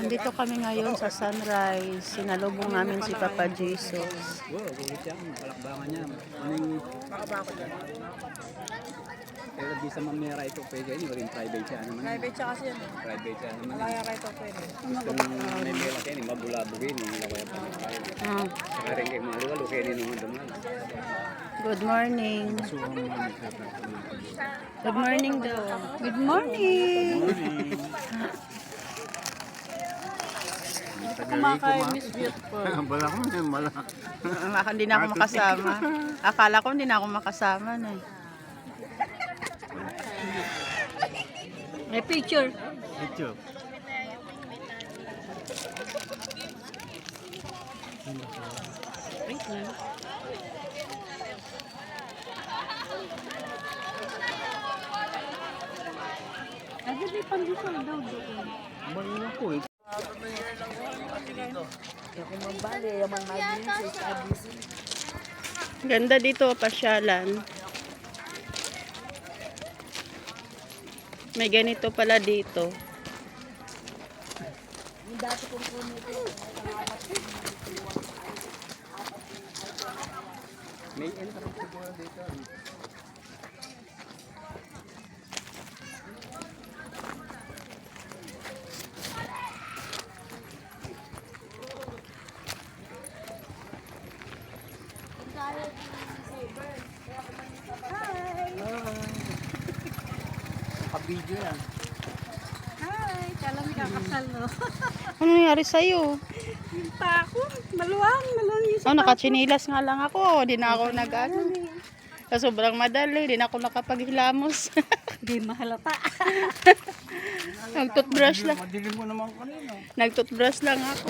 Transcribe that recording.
Nandito kami ngayon sa Sunrise. Sinalubong namin si Papa Jesus. Wow, gulit siya. Palakbangan niya. Anong pero di sa mamera ito pwede yun. Rin private siya naman. Private siya kasi yan. Private siya naman. Malaya kayo ito pwede. Kung may mera kayo, mabulabugin. Hindi kaya pa. Ah, Saka rin kayo maluwalo. Kaya rin naman duman. good morning. Suwang mga nagkakata. Good morning daw. Good morning. Kumakain Miss Beautiful. Bala ko na mala. Hindi na ako makasama. Akala ko hindi na ako makasama na. May picture. Ito. Wait lang. May pandesal daw doon. Bala ko eh. Ganda dito, pasyalan. May ganito pala dito. May entrance siguro dito. Kabidyo yan. Hi! Kala may kakasal, no? Ano nangyari sa'yo? Pa ako. Maluwang yung Oh, nakachinilas nga lang ako. Di na ako nag-ano. Sa sobrang madali, di na ako nakapaghilamos. Hindi mahalata. Nag-toothbrush lang. Madilim mo naman kanina. Nag-toothbrush lang ako.